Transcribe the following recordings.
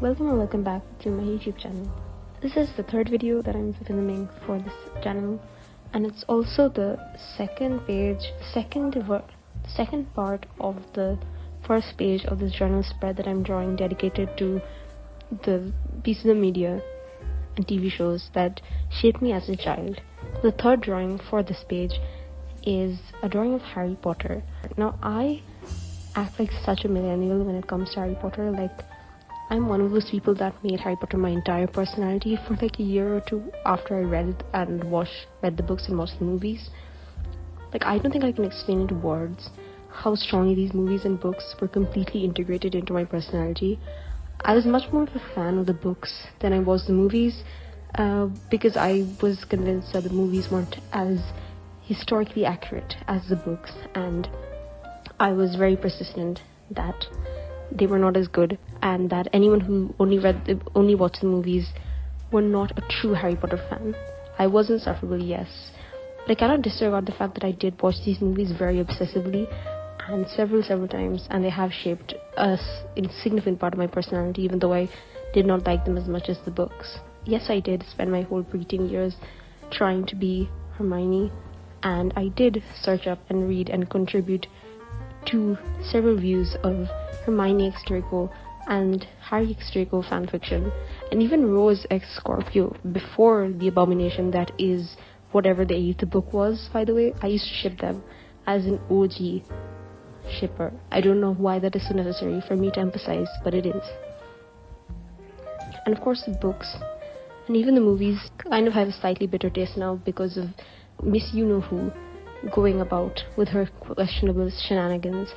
Welcome and welcome back to my YouTube channel. This is the third video that I'm filming for this channel, and it's also the second part of the first page of this journal spread that I'm drawing, dedicated to the pieces of media and TV shows that shaped me as a child. The third drawing for this page is a drawing of Harry Potter. Now, I act like such a millennial when it comes to Harry Potter. Like, I'm one of those people that made Harry Potter my entire personality for like a year or two after I read it and read the books and watched the movies. Like, I don't think I can explain in words how strongly these movies and books were completely integrated into my personality. I was much more of a fan of the books than I was the movies, because I was convinced that the movies weren't as historically accurate as the books, and I was very persistent that they were not as good, and that anyone who only watched the movies were not a true Harry Potter fan. I was insufferable, yes, but I cannot disregard the fact that I did watch these movies very obsessively and several times, and they have shaped a significant part of my personality, even though I did not like them as much as the books. Yes, I did spend my whole preteen years trying to be Hermione, and I did search up and read and contribute to several views of Hermione x Draco and Harry x Draco fanfiction, and even Rose x Scorpio before the abomination that is whatever the 8th book was. By the way, I used to ship them as an OG shipper. I don't know why that is so necessary for me to emphasize, but it is. And of course, the books and even the movies kind of have a slightly bitter taste now because of Miss You-Know-Who going about with her questionable shenanigans,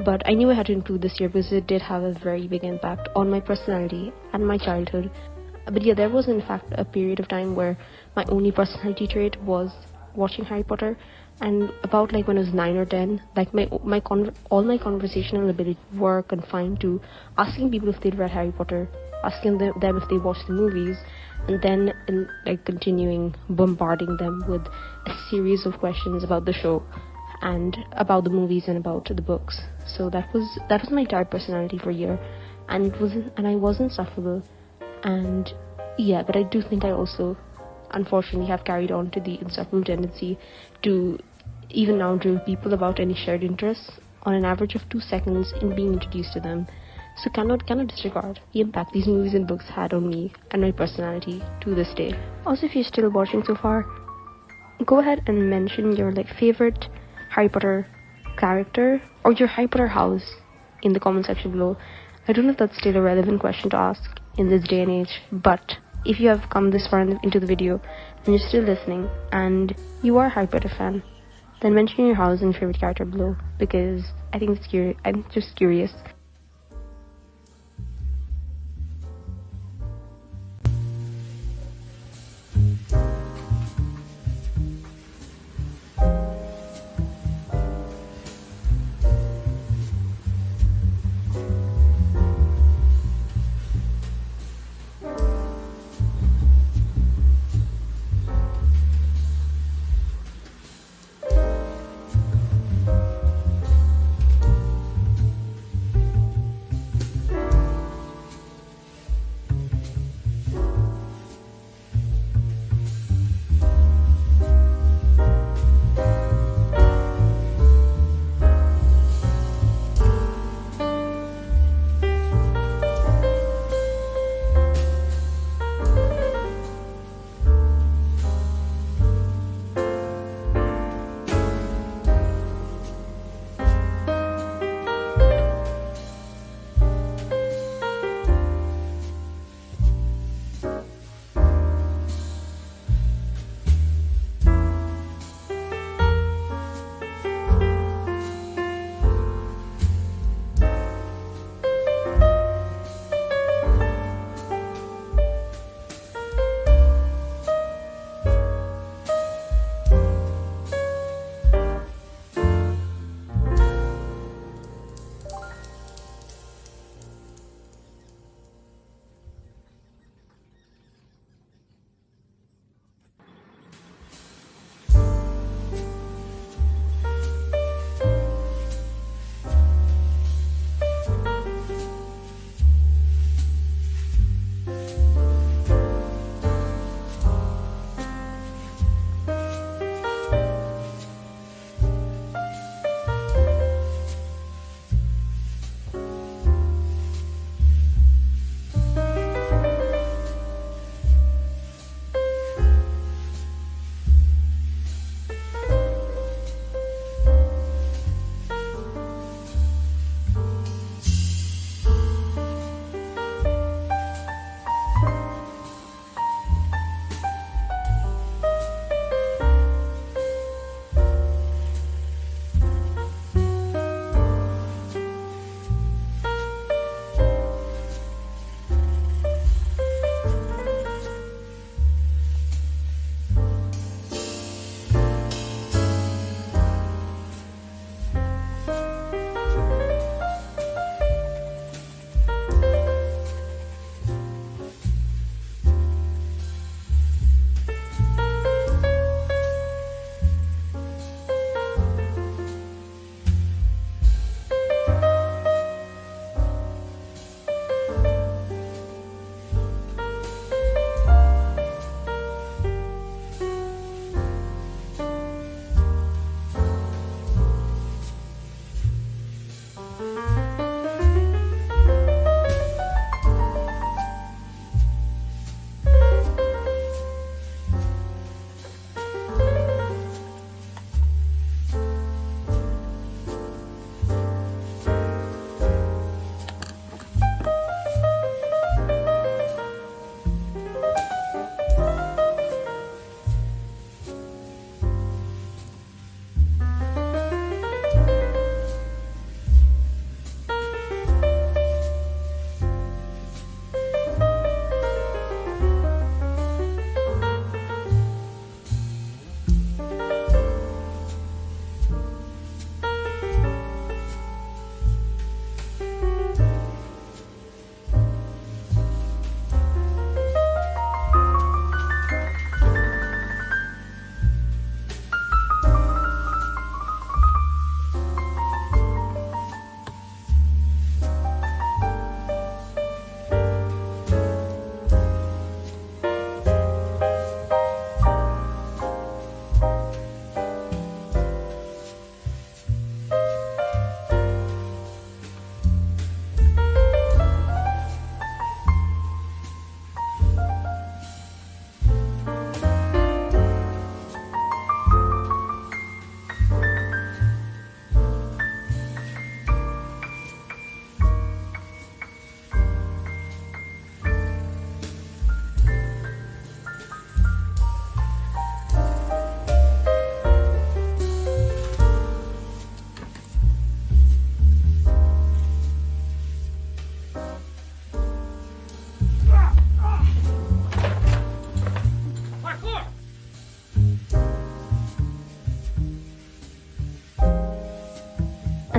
but I knew I had to include this here because it did have a very big impact on my personality and my childhood. But yeah, there was in fact a period of time where my only personality trait was watching Harry Potter, and about like when I was 9 or 10, like all my conversational ability were confined to asking people if they'd read Harry Potter, asking them if they watched the movies, and then continuing bombarding them with a series of questions about the show and about the movies and about the books. So that was my entire personality for a year, and I was insufferable. And yeah, but I do think I also unfortunately have carried on to the insufferable tendency to even now drill people about any shared interests on an average of 2 seconds in being introduced to them. So cannot disregard the impact these movies and books had on me and my personality to this day. Also, if you're still watching so far, go ahead and mention your favorite Harry Potter character or your Harry Potter house in the comment section below. I don't know if that's still a relevant question to ask in this day and age, but if you have come this far into the video and you're still listening and you are a Harry Potter fan, then mention your house and favorite character below, because I think it's curious. I'm just curious.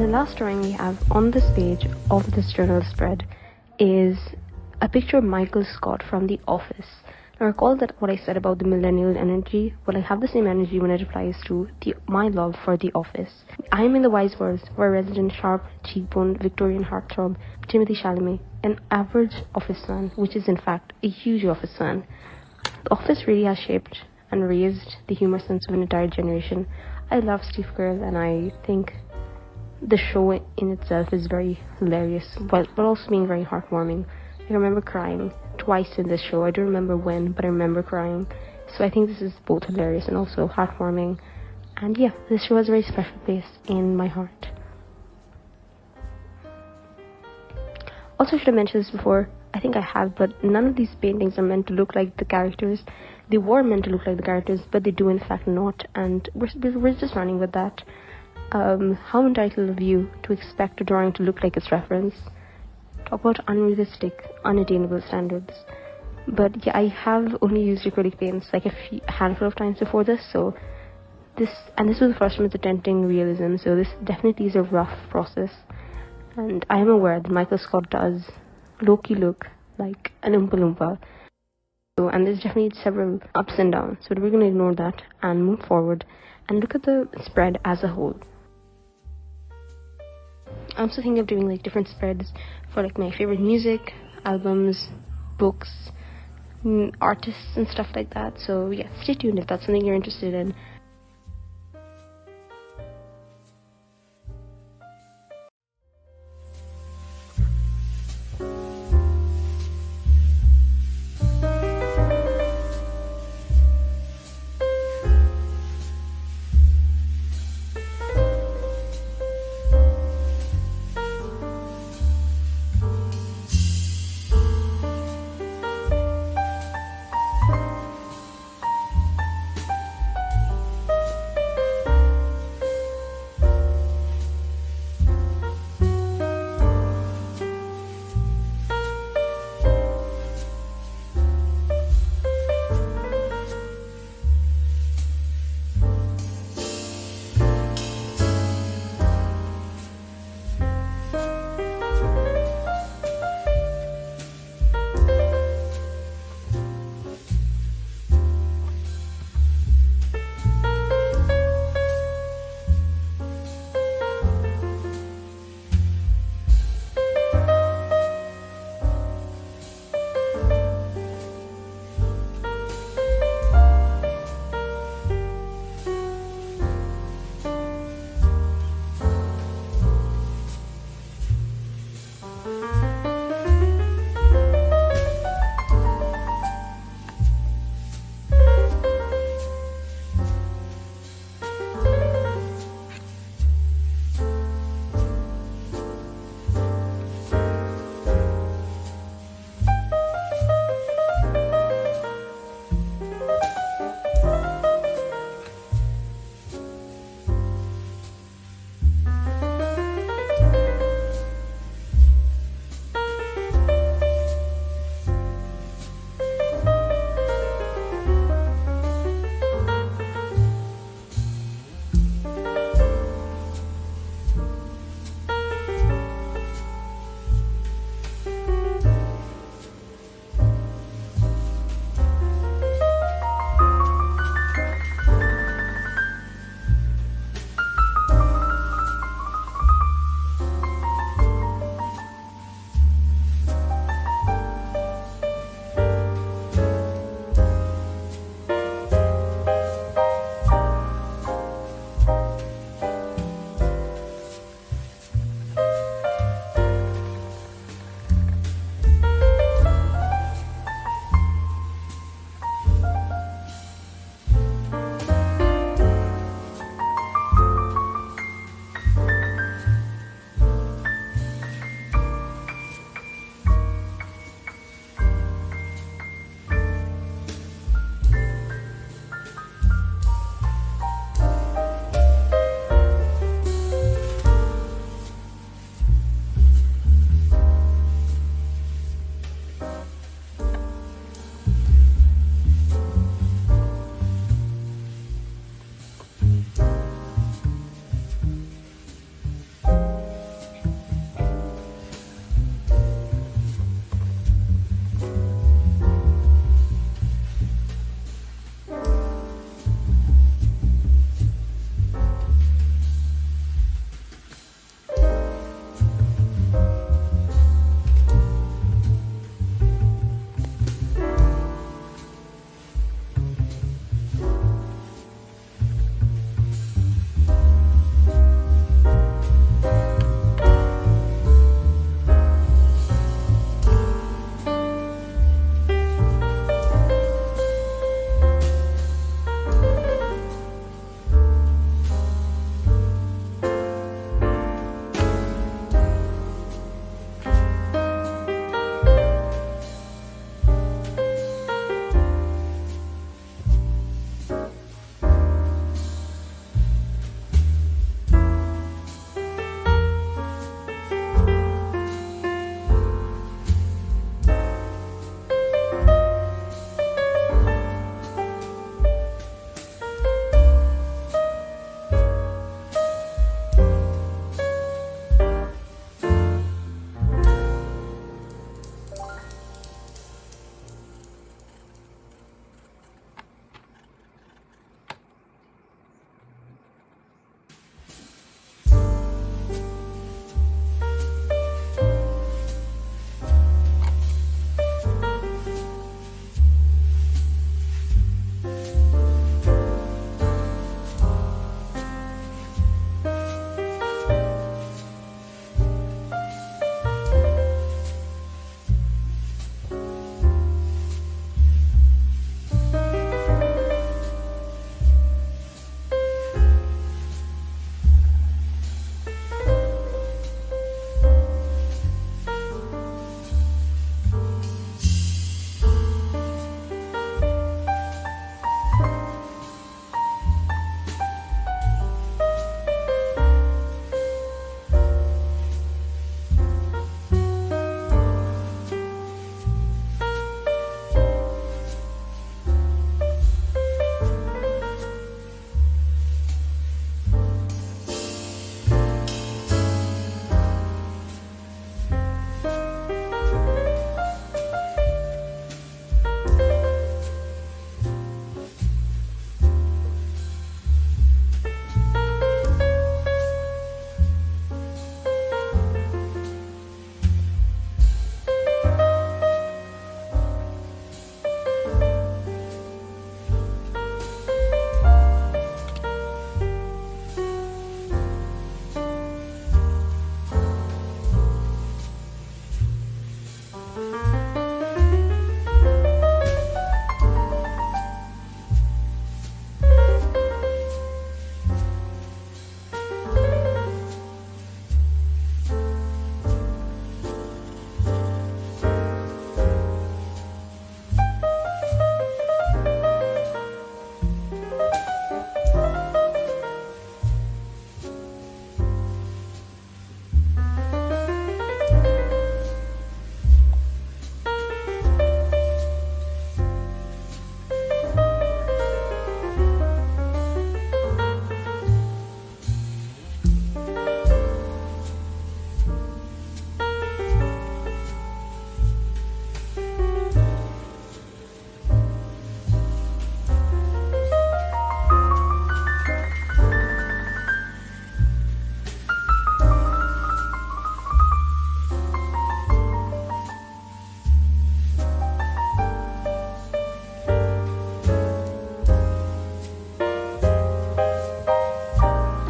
And the last drawing we have on this page of this journal spread is a picture of Michael Scott from The Office. Now recall that what I said about the millennial energy, well, I have the same energy when it applies to my love for The Office. I am in the wise words of our resident sharp cheekbone Victorian heartthrob Timothy Chalamet, an average office fan, which is in fact a huge office fan. The Office really has shaped and raised the humor sense of an entire generation. I love Steve Carell, and I think the show in itself is very hilarious, but also being very heartwarming. I remember crying twice in this show. I don't remember when, but I remember crying. So I think this is both hilarious and also heartwarming. And yeah, this show has a very special place in my heart. Also, I should have mentioned this before. I think I have, but none of these paintings are meant to look like the characters. They were meant to look like the characters, but they do in fact not. And we're just running with that. How entitled of you to expect a drawing to look like its reference? Talk about unrealistic, unattainable standards. But yeah, I have only used acrylic paints like a handful of times before this, so this was the first time it's attempting realism, so this definitely is a rough process. And I am aware that Michael Scott does low-key look like an Oompa Loompa. So, and there's definitely several ups and downs, so we're going to ignore that and move forward and look at the spread as a whole. I'm also thinking of doing like different spreads for like my favorite music, albums, books, artists and stuff like that. So yeah, stay tuned if that's something you're interested in.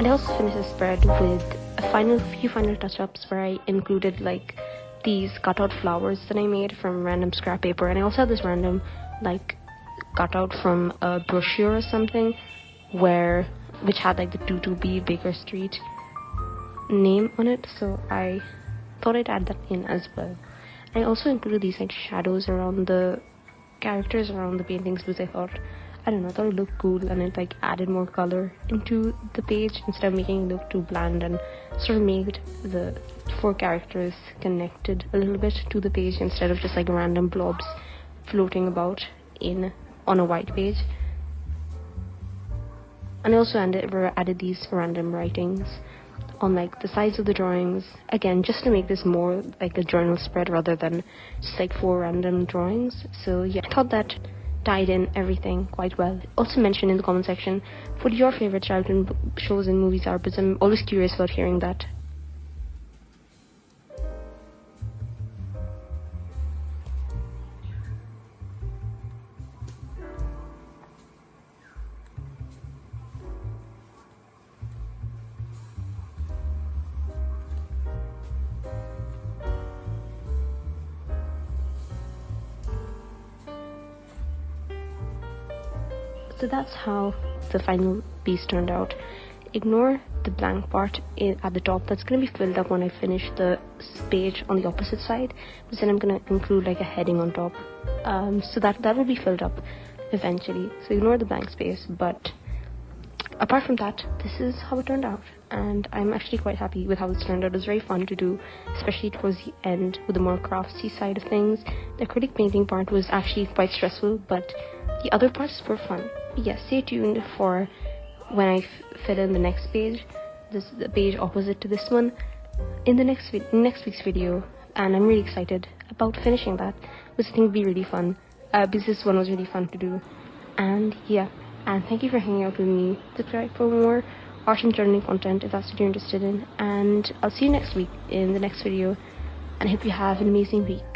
And I also finished the spread with a few final touch-ups where I included like these cutout flowers that I made from random scrap paper, and I also had this random like cutout from a brochure or something which had like the 22B Baker Street name on it, so I thought I'd add that in as well. I also included these like shadows around the characters around the paintings because I thought it looked cool, and it like added more color into the page instead of making it look too bland, and sort of made the 4 characters connected a little bit to the page instead of just like random blobs floating about on a white page. And I also added these random writings on like the sides of the drawings, again just to make this more like a journal spread rather than just like 4 random drawings. So yeah, I thought that tied in everything quite well. Also mention in the comment section what your favorite childhood shows and movies are, because I'm always curious about hearing that. So that's how the final piece turned out. Ignore the blank part at the top. That's going to be filled up when I finish the page on the opposite side, but then I'm going to include like a heading on top, so that will be filled up eventually. So ignore the blank space, but apart from that, this is how it turned out, and I'm actually quite happy with how it's turned out. It was very fun to do, especially towards the end with the more craftsy side of things. The acrylic painting part was actually quite stressful, but the other parts were fun. Yes, stay tuned for when I fill in the next page, the page opposite to this one, in the next week's video, and I'm really excited about finishing that, which I think will be really fun, because this one was really fun to do. And yeah, and thank you for hanging out with me. Subscribe for more art and journaling content if that's what you're interested in, and I'll see you next week in the next video, and I hope you have an amazing week.